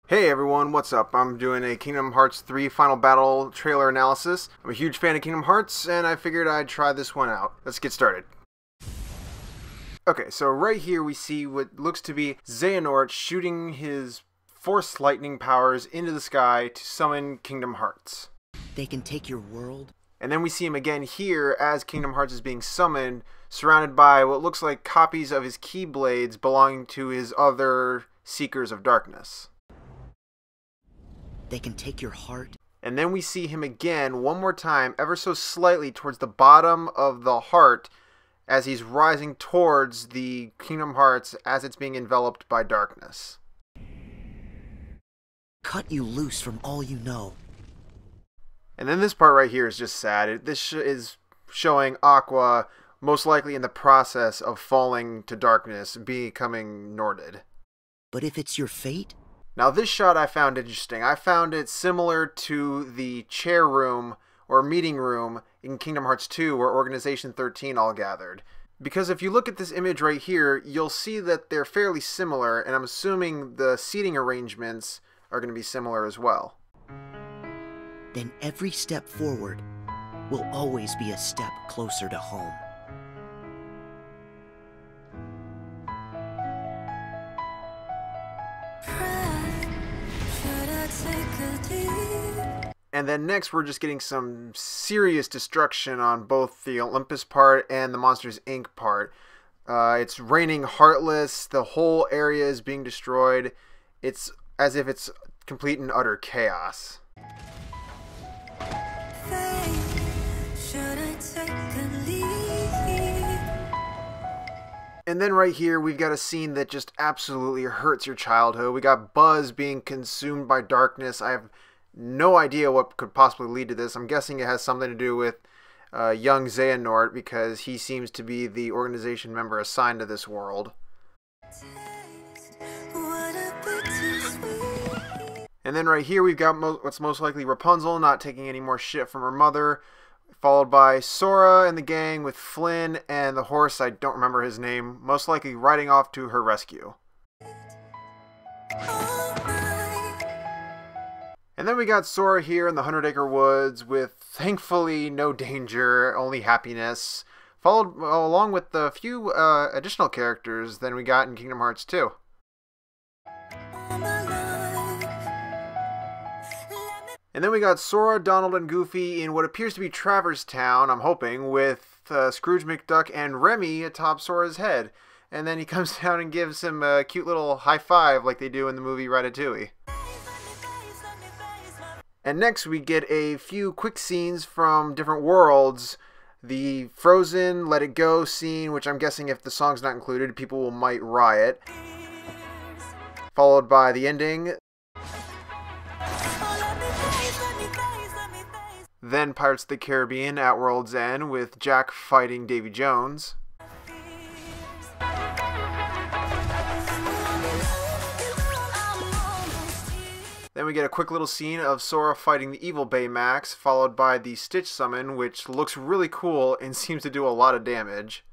Hey everyone, what's up? I'm doing a Kingdom Hearts 3 Final Battle trailer analysis. I'm a huge fan of Kingdom Hearts, and I figured I'd try this one out. Let's get started. Okay, so right here we see what looks to be Xehanort shooting his Force Lightning powers into the sky to summon Kingdom Hearts. They can take your world. And then we see him again here as Kingdom Hearts is being summoned, surrounded by what looks like copies of his Keyblades belonging to his other Seekers of Darkness. They can take your heart. And then we see him again one more time, ever so slightly towards the bottom of the heart as he's rising towards the Kingdom Hearts as it's being enveloped by darkness. Cut you loose from all you know. And then this part right here is just sad. This is showing Aqua most likely in the process of falling to darkness, becoming Norded. But if it's your fate? Now this shot I found interesting. I found it similar to the chair room or meeting room in Kingdom Hearts 2 where Organization 13 all gathered. Because if you look at this image right here, you'll see that they're fairly similar, and I'm assuming the seating arrangements are going to be similar as well. Then every step forward will always be a step closer to home. And then next we're just getting some serious destruction on both the Olympus part and the Monsters Inc. part. It's raining Heartless, the whole area is being destroyed. It's as if it's complete and utter chaos. And then right here we've got a scene that just absolutely hurts your childhood. We got Buzz being consumed by darkness. I have no idea what could possibly lead to this. I'm guessing it has something to do with young Xehanort because he seems to be the organization member assigned to this world. And then right here we've got what's most likely Rapunzel not taking any more shit from her mother, followed by Sora and the gang with Flynn and the horse, I don't remember his name, most likely riding off to her rescue. And then we got Sora here in the 100-acre woods with, thankfully, no danger, only happiness, followed along with the few additional characters than we got in Kingdom Hearts 2. And then we got Sora, Donald, and Goofy in what appears to be Traverse Town, I'm hoping, with Scrooge McDuck and Remy atop Sora's head. And then he comes down and gives him a cute little high five like they do in the movie Ratatouille. And next we get a few quick scenes from different worlds. The Frozen Let It Go scene, which I'm guessing if the song's not included, people might riot. Followed by the ending. Then Pirates of the Caribbean at World's End with Jack fighting Davy Jones. Then we get a quick little scene of Sora fighting the evil Baymax, followed by the Stitch summon, which looks really cool and seems to do a lot of damage.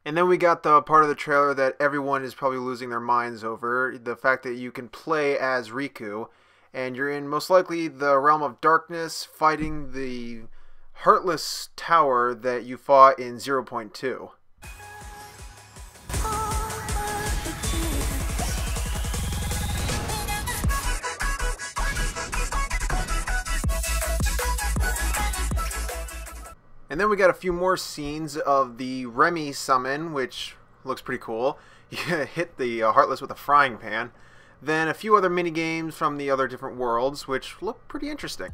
And then we got the part of the trailer that everyone is probably losing their minds over, the fact that you can play as Riku, and you're in most likely the realm of darkness fighting the Heartless Tower that you fought in 0.2. And then we got a few more scenes of the Remy summon, which looks pretty cool. You hit the Heartless with a frying pan. Then a few other mini-games from the other different worlds, which look pretty interesting.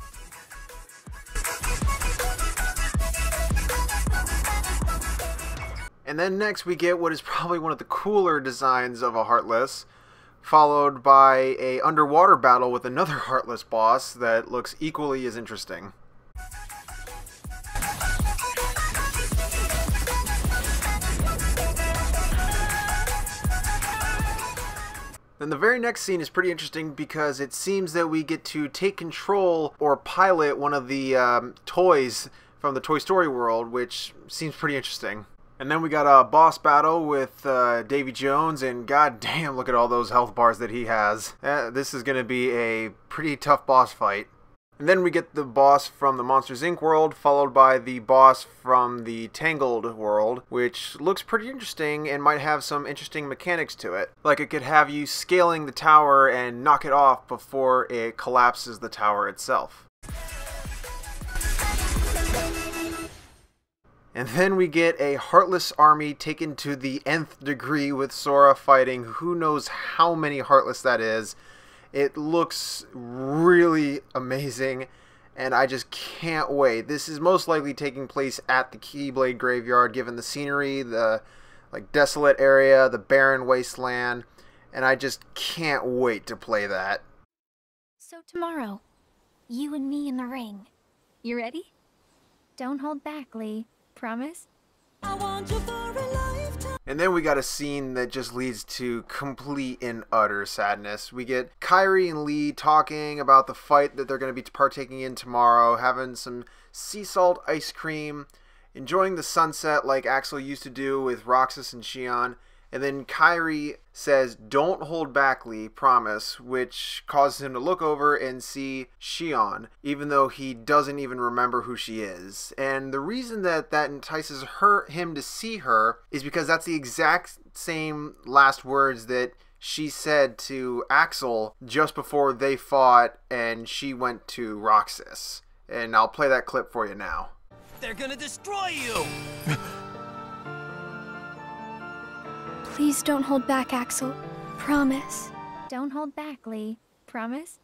And then next we get what is probably one of the cooler designs of a Heartless, followed by a underwater battle with another Heartless boss that looks equally as interesting. Then the very next scene is pretty interesting because it seems that we get to take control or pilot one of the toys from the Toy Story world, which seems pretty interesting. And then we got a boss battle with Davy Jones, and god damn, look at all those health bars that he has. This is going to be a pretty tough boss fight. And then we get the boss from the Monsters Inc. world, followed by the boss from the Tangled world, which looks pretty interesting and might have some interesting mechanics to it. Like it could have you scaling the tower and knock it off before it collapses the tower itself. And then we get a Heartless army taken to the nth degree with Sora fighting who knows how many Heartless that is. It looks really amazing, and I just can't wait. This is most likely taking place at the Keyblade Graveyard, given the scenery, the desolate area, the barren wasteland, and I just can't wait to play that. So tomorrow, you and me in the ring. You ready? Don't hold back, Lee. Promise? I want you for a lifetime. And then we got a scene that just leads to complete and utter sadness. We get Kairi and Lee talking about the fight that they're going to be partaking in tomorrow, having some sea salt ice cream, enjoying the sunset like Axel used to do with Roxas and Xion. And then Kairi says, "Don't hold back, Lee, promise," which causes him to look over and see Xion, even though he doesn't even remember who she is. And the reason that entices him to see her is because that's the exact same last words that she said to Axel just before they fought and she went to Roxas. And I'll play that clip for you now. "They're gonna destroy you!" Please don't hold back, Axel. Promise. Don't hold back, Lee. Promise?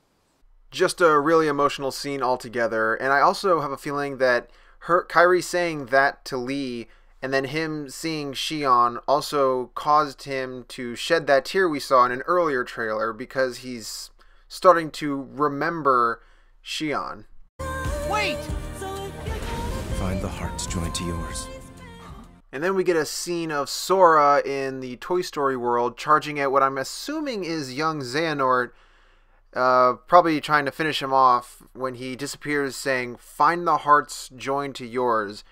Just a really emotional scene altogether, and I also have a feeling that Kairi saying that to Lee and then him seeing Xion also caused him to shed that tear we saw in an earlier trailer because he's starting to remember Xion. Wait! Find the hearts joined to yours. And then we get a scene of Sora in the Toy Story world charging at what I'm assuming is young Xehanort, probably trying to finish him off when he disappears saying, "Find the hearts joined to yours."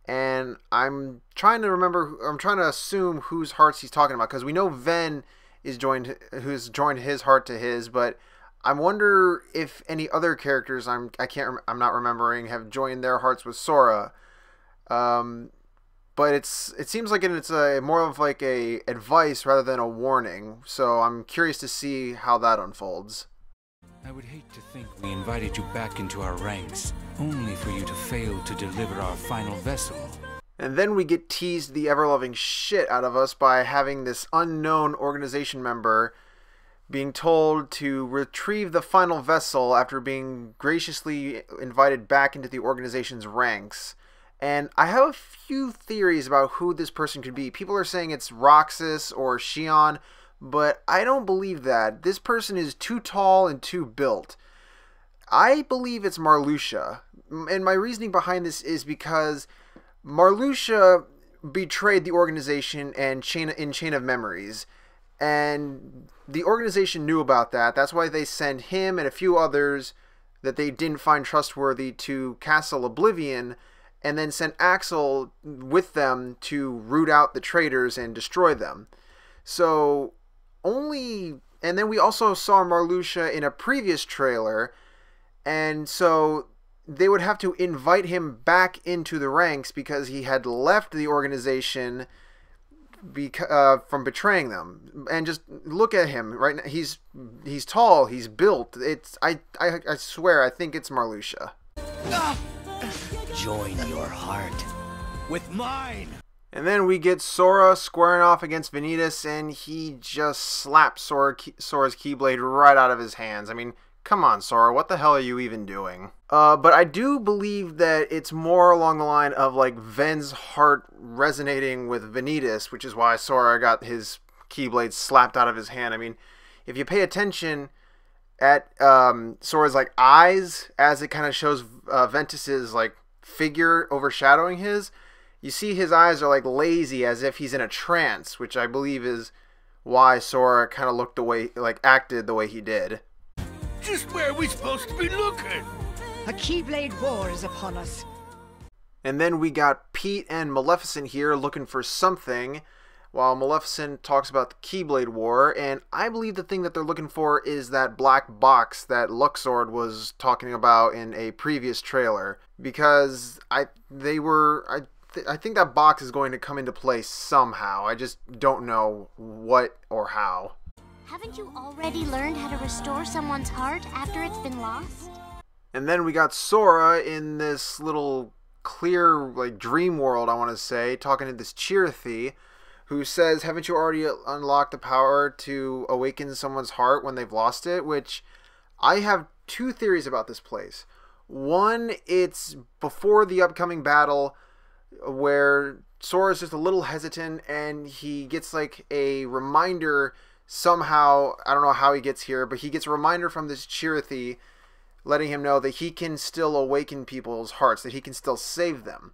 And I'm trying to assume whose hearts he's talking about, because we know Ven who's joined his heart to his, but I wonder if any other characters I'm not remembering have joined their hearts with Sora. But it seems like it's more of like a advice rather than a warning. So I'm curious to see how that unfolds. I would hate to think we invited you back into our ranks, only for you to fail to deliver our final vessel. And then we get teased the ever-loving shit out of us by having this unknown organization member being told to retrieve the final vessel after being graciously invited back into the organization's ranks. And I have a few theories about who this person could be. People are saying it's Roxas or Xion, but I don't believe that. This person is too tall and too built. I believe it's Marluxia. And my reasoning behind this is because Marluxia betrayed the organization and in Chain of Memories. And the organization knew about that. That's why they sent him and a few others that they didn't find trustworthy to Castle Oblivion, and then sent Axel with them to root out the traitors and destroy them. And then we also saw Marluxia in a previous trailer, and so they would have to invite him back into the ranks because he had left the organization from betraying them. And just look at him right now. He's tall, he's built. I swear, I think it's Marluxia. Join your heart With mine! And then we get Sora squaring off against Vanitas, and he just slaps Sora's Keyblade right out of his hands. I mean, come on, Sora, what the hell are you even doing? But I do believe that it's more along the line of like Ven's heart resonating with Vanitas, which is why Sora got his Keyblade slapped out of his hand. I mean, if you pay attention at Sora's like eyes, as it kind of shows Ventus's like figure overshadowing his, you see his eyes are like lazy, as if he's in a trance, which I believe is why Sora kind of looked the way, like acted the way he did. Just where are we supposed to be looking? A Keyblade war is upon us. And then we got Pete and Maleficent here looking for something, while Maleficent talks about the Keyblade War, and I believe the thing that they're looking for is that black box that Luxord was talking about in a previous trailer, because I think that box is going to come into play somehow. I just don't know what or how. Haven't you already learned how to restore someone's heart after it's been lost? And then we got Sora in this little clear, like, dream world, I want to say, talking to this Chirithy, who says, haven't you already unlocked the power to awaken someone's heart when they've lost it? Which, I have two theories about this place. One, it's before the upcoming battle, where Sora's just a little hesitant, and he gets, like, a reminder somehow, I don't know how he gets here, but he gets a reminder from this Chirithy letting him know that he can still awaken people's hearts, that he can still save them.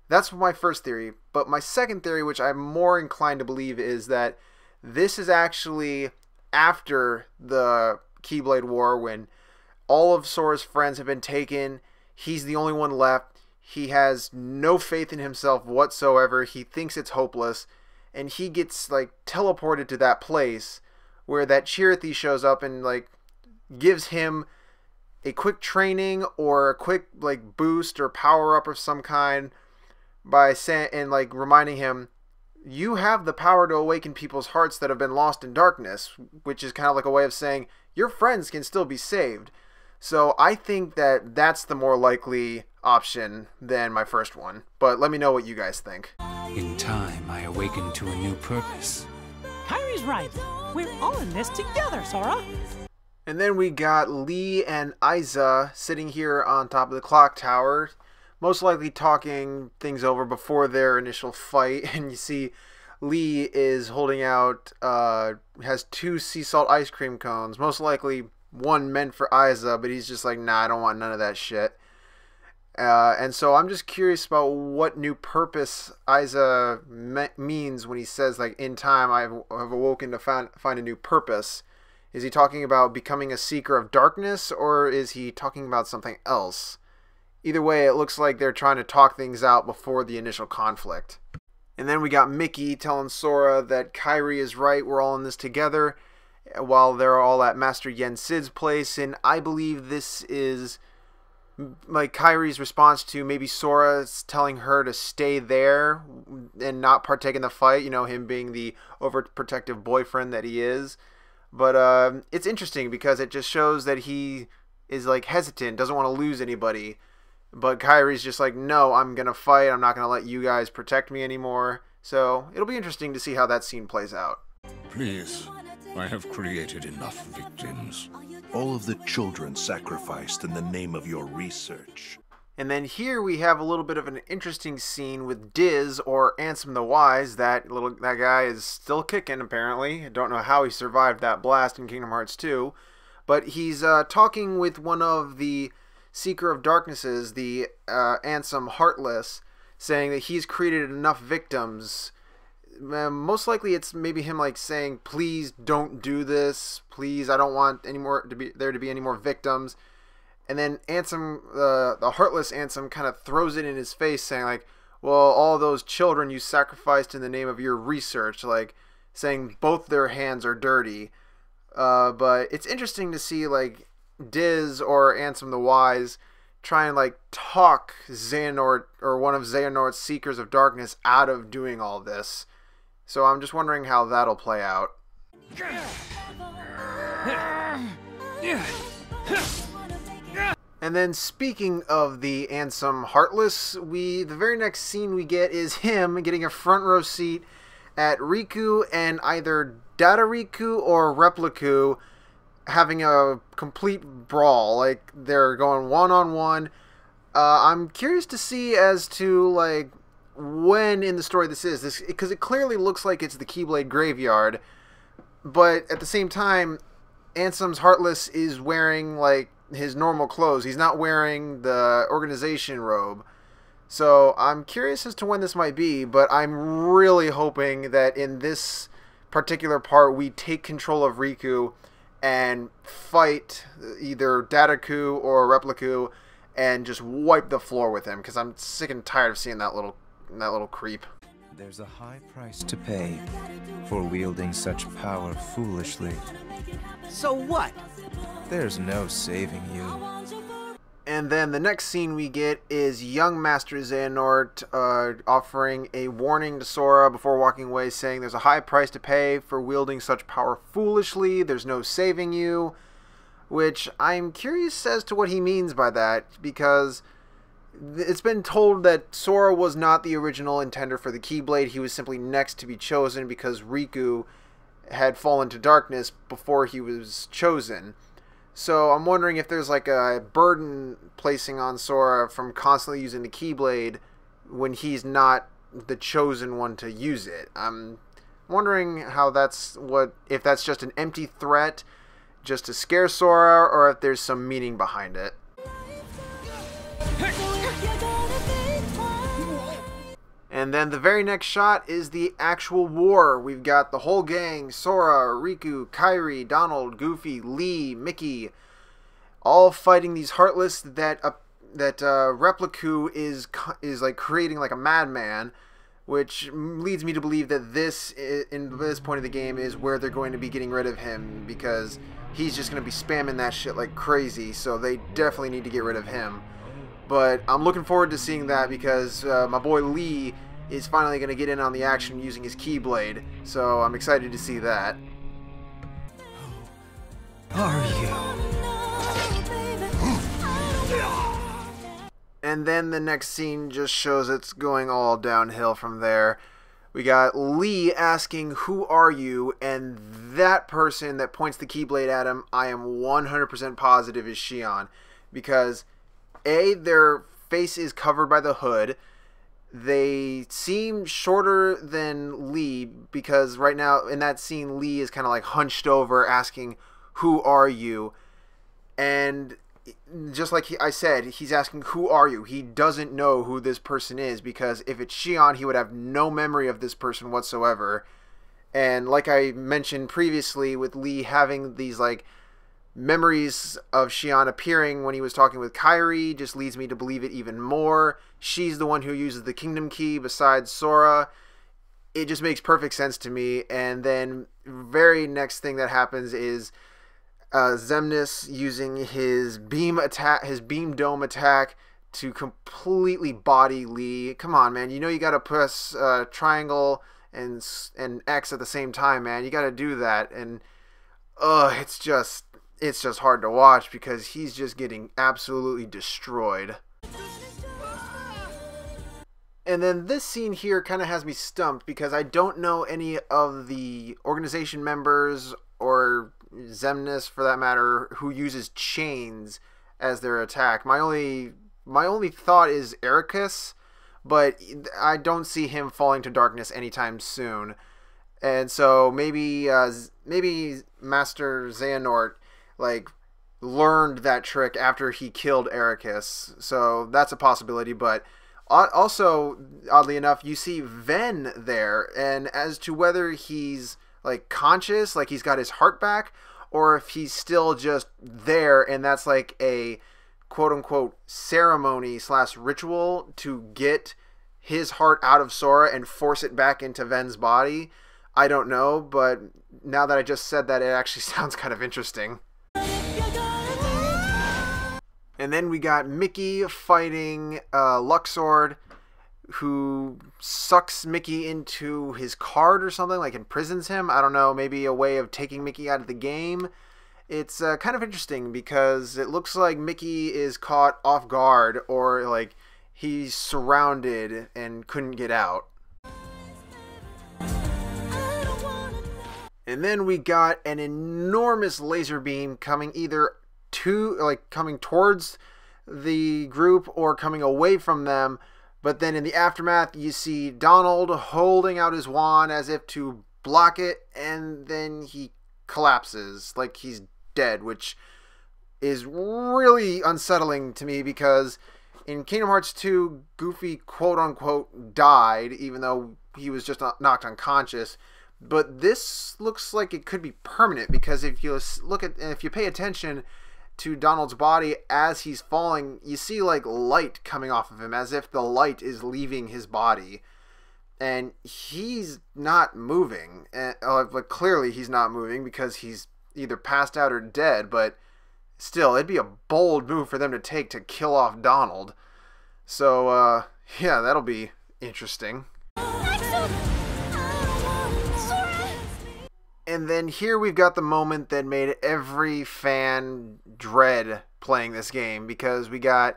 That's my first theory. But my second theory, which I'm more inclined to believe, is that this is actually after the Keyblade War, when all of Sora's friends have been taken. He's the only one left. He has no faith in himself whatsoever. He thinks it's hopeless. And he gets, like, teleported to that place where that Chirithy shows up and, like, gives him a quick training or a quick, like, boost or power up of some kind by saying, and, like, reminding him, you have the power to awaken people's hearts that have been lost in darkness, which is kind of like a way of saying your friends can still be saved. So I think that that's the more likely option than my first one. But let me know what you guys think. In time, I awakened to a new purpose. Kyrie's right. We're all in this together, Sora. And then we got Lee and Aiza sitting here on top of the clock tower, most likely talking things over before their initial fight. And you see Lee is holding out, has 2 sea salt ice cream cones, most likely one meant for Aiza, but he's just like, nah, I don't want none of that shit. And so I'm just curious about what new purpose Aiza means when he says, like, in time I've awoken to find a new purpose. Is he talking about becoming a seeker of darkness, or is he talking about something else? Either way, it looks like they're trying to talk things out before the initial conflict. And then we got Mickey telling Sora that Kyrie is right, we're all in this together, while they're all at Master Yen Sid's place. And I believe this is like Kyrie's response to maybe Sora's telling her to stay there and not partake in the fight, you know, him being the overprotective boyfriend that he is. But it's interesting because it just shows that he is, like, hesitant, doesn't want to lose anybody. But Kyrie's just like, no, I'm going to fight. I'm not going to let you guys protect me anymore. So it'll be interesting to see how that scene plays out. Please, I have created enough victims. All of the children sacrificed in the name of your research. And then here we have a little bit of an interesting scene with Diz, or Ansem the Wise. That guy is still kicking, apparently. I don't know how he survived that blast in Kingdom Hearts 2. But he's talking with one of the Seeker of Darknesses, the Ansem Heartless, saying that he's created enough victims. Most likely it's maybe him, like, saying, please don't do this. Please, I don't want there to be any more victims. And then Ansem, the Heartless Ansem, kind of throws it in his face, saying, like, well, all those children you sacrificed in the name of your research, like, saying both their hands are dirty. But it's interesting to see, like, Diz or Ansem the Wise try and, like, talk Xehanort, or one of Xehanort's Seekers of Darkness, out of doing all this. So I'm just wondering how that'll play out. And then, speaking of the Ansem Heartless, the very next scene we get is him getting a front row seat at Riku and either Dadariku or Repliku having a complete brawl. Like, they're going one-on-one. I'm curious to see as to, like, when in the story this is. Because it clearly looks like it's the Keyblade Graveyard. But at the same time, Ansem's Heartless is wearing, like, his normal clothes. He's not wearing the organization robe. So I'm curious as to when this might be, but I'm really hoping that in this particular part we take control of Riku and fight either Dadaku or Repliku and just wipe the floor with him, because I'm sick and tired of seeing that little creep. There's a high price to pay for wielding such power foolishly. So what? There's no saving you. And then the next scene we get is young Master Xehanort offering a warning to Sora before walking away, saying there's a high price to pay for wielding such power foolishly. There's no saving you. Which I'm curious as to what he means by that, because it's been told that Sora was not the original intender for the Keyblade. He was simply next to be chosen because Riku had fallen to darkness before he was chosen. So I'm wondering if there's like a burden placing on Sora from constantly using the Keyblade when he's not the chosen one to use it. I'm wondering if that's just an empty threat just to scare Sora, or if there's some meaning behind it. And then the very next shot is the actual war. We've got the whole gang, Sora, Riku, Kairi, Donald, Goofy, Lee, Mickey, all fighting these Heartless that Repliku is like creating like a madman, which leads me to believe that this, in this point of the game, is where they're going to be getting rid of him, because he's just going to be spamming that shit like crazy, so they definitely need to get rid of him. But I'm looking forward to seeing that, because my boy Lee is finally going to get in on the action using his Keyblade, so I'm excited to see that. Are you? And then the next scene just shows it's going all downhill from there. We got Lee asking, "Who are you?" And that person that points the Keyblade at him, I am 100% positive is Xion. Because A, their face is covered by the hood. They seem shorter than Lee, because right now in that scene Lee is kind of like hunched over asking, "Who are you?" And just like I said, he's asking, "Who are you?" He doesn't know who this person is, because if it's Xion, he would have no memory of this person whatsoever. And like I mentioned previously, with Lee having these like memories of Xion appearing when he was talking with Kairi, just leads me to believe it even more. She's the one who uses the Kingdom Key besides Sora. It just makes perfect sense to me. And then very next thing that happens is Xemnas using his beam dome attack to completely body Lee. Come on, man. You know you gotta press triangle and X at the same time, man. You gotta do that. And it's just hard to watch, because he's just getting absolutely destroyed. And then this scene here kind of has me stumped, because I don't know any of the organization members, or Xemnas for that matter, who uses chains as their attack. My only thought is Ericus, but I don't see him falling to darkness anytime soon. And so maybe Master Xehanort like learned that trick after he killed Ericus, so that's a possibility. But also, oddly enough, you see Ven there, and as to whether he's like conscious, like he's got his heart back, or if he's still just there and that's like a quote-unquote ceremony / ritual to get his heart out of Sora and force it back into Ven's body, I don't know. But now that I just said that, it actually sounds kind of interesting. And then we got Mickey fighting Luxord, who sucks Mickey into his card or something, like imprisons him. I don't know, maybe a way of taking Mickey out of the game. It's kind of interesting, because it looks like Mickey is caught off guard, or like he's surrounded and couldn't get out. And then we got an enormous laser beam coming coming towards the group or coming away from them. But then in the aftermath, you see Donald holding out his wand as if to block it, and then he collapses like he's dead, which is really unsettling to me, because in Kingdom Hearts 2, Goofy quote-unquote died, even though he was just knocked unconscious. But this looks like it could be permanent, because if you pay attention, to Donald's body as he's falling, you see like light coming off of him, as if the light is leaving his body. And he's not moving. And, like, clearly he's not moving because he's either passed out or dead, but still, it'd be a bold move for them to take to kill off Donald. So, yeah, that'll be interesting. And then here we've got the moment that made every fan dread playing this game, because we got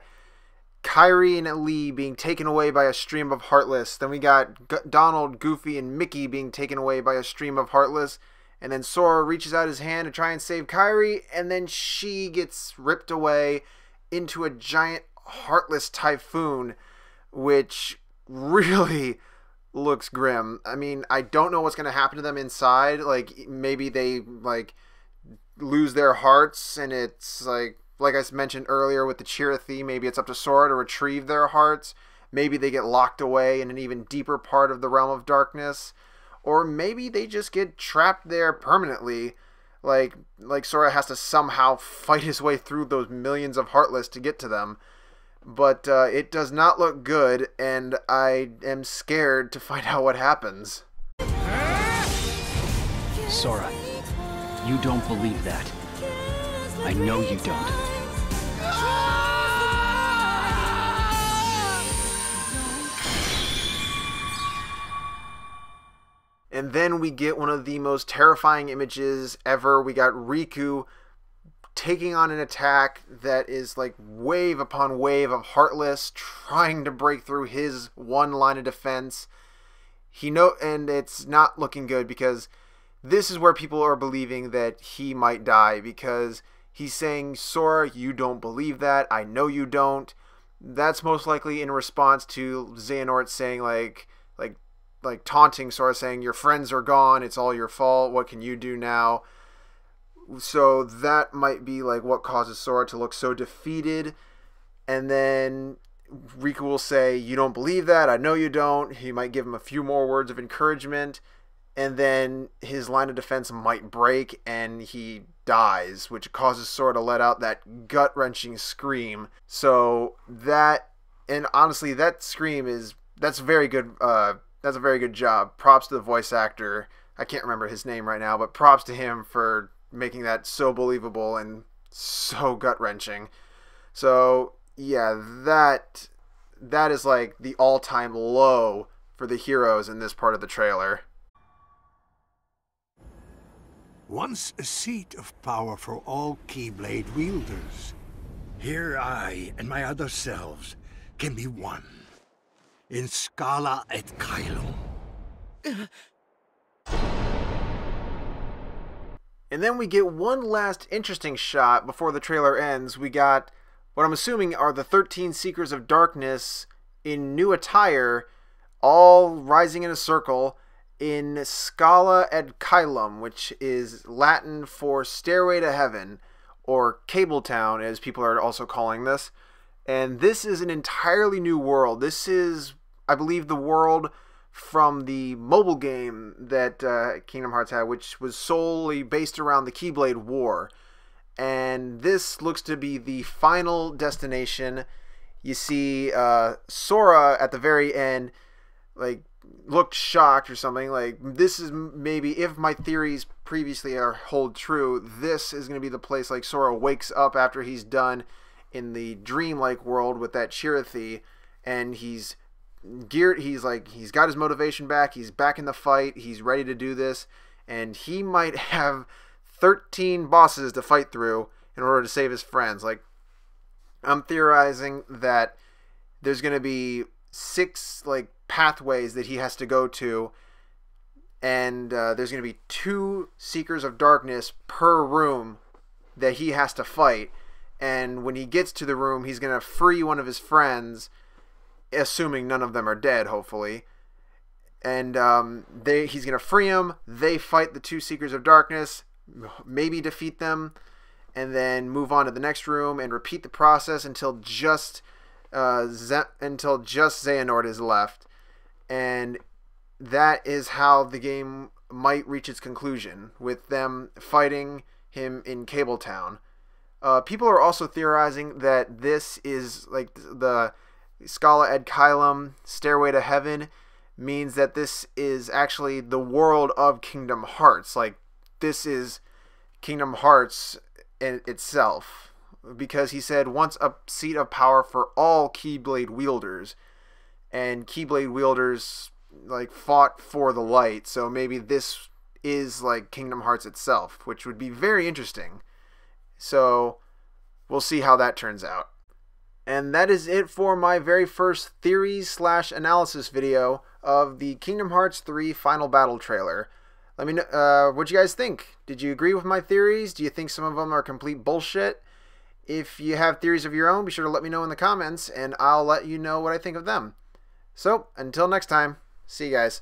Kairi and Lee being taken away by a stream of Heartless. Then we got Donald, Goofy, and Mickey being taken away by a stream of Heartless. And then Sora reaches out his hand to try and save Kairi, and then she gets ripped away into a giant Heartless typhoon, which really looks grim. I mean, I don't know what's going to happen to them inside. Like, maybe they, like, lose their hearts, and it's, like I mentioned earlier with the Chirithy, maybe it's up to Sora to retrieve their hearts. Maybe they get locked away in an even deeper part of the Realm of Darkness. Or maybe they just get trapped there permanently. Like Sora has to somehow fight his way through those millions of Heartless to get to them. But it does not look good, and I am scared to find out what happens. Sora, you don't believe that. I know you don't. And then we get one of the most terrifying images ever. We got Riku taking on an attack that is like wave upon wave of Heartless trying to break through his one line of defense. And it's not looking good, because this is where people are believing that he might die, because he's saying, Sora, you don't believe that. I know you don't. That's most likely in response to Xehanort saying like taunting Sora, saying, your friends are gone, it's all your fault, what can you do now? So that might be like what causes Sora to look so defeated. And then Riku will say, you don't believe that, I know you don't. He might give him a few more words of encouragement, and then his line of defense might break and he dies, which causes Sora to let out that gut-wrenching scream. So that, and honestly, that scream that's very good. That's a very good job. Props to the voice actor. I can't remember his name right now, but props to him for making that so believable and so gut-wrenching. So, yeah, that is like the all-time low for the heroes in this part of the trailer. Once a seat of power for all Keyblade wielders, here I and my other selves can be one. In Scala et Caelum. And then we get one last interesting shot before the trailer ends. We got what I'm assuming are the 13 Seekers of Darkness in new attire, all rising in a circle in Scala et Caelum, which is Latin for Stairway to Heaven, or Cable Town, as people are also calling this. And this is an entirely new world. This is, I believe, the world from the mobile game that Kingdom Hearts had, which was solely based around the Keyblade War. And this looks to be the final destination. You see Sora at the very end, like, looked shocked or something. Like, this is maybe, if my theories previously hold true, this is going to be the place, like, Sora wakes up after he's done in the dreamlike world with that Chirithy, and he's geared, he's got his motivation back, he's back in the fight, he's ready to do this, and he might have 13 bosses to fight through in order to save his friends. Like, I'm theorizing that there's going to be 6 like pathways that he has to go to, and there's going to be 2 Seekers of Darkness per room that he has to fight. And when he gets to the room, he's going to free one of his friends, assuming none of them are dead, hopefully. And he's going to free him. They fight the 2 Seekers of Darkness, maybe defeat them, and then move on to the next room and repeat the process until just Xehanort is left. And that is how the game might reach its conclusion, with them fighting him in Cable Town. People are also theorizing that this is like the Scala ad Caelum Stairway to Heaven means that this is actually the world of Kingdom Hearts. Like, this is Kingdom Hearts in itself. Because he said, once a seat of power for all Keyblade wielders. And Keyblade wielders, like, fought for the light. So maybe this is, like, Kingdom Hearts itself, which would be very interesting. So, we'll see how that turns out. And that is it for my very first theories/analysis video of the Kingdom Hearts 3 Final Battle trailer. Let me know what you guys think. Did you agree with my theories? Do you think some of them are complete bullshit? If you have theories of your own, be sure to let me know in the comments, and I'll let you know what I think of them. So, until next time, see you guys.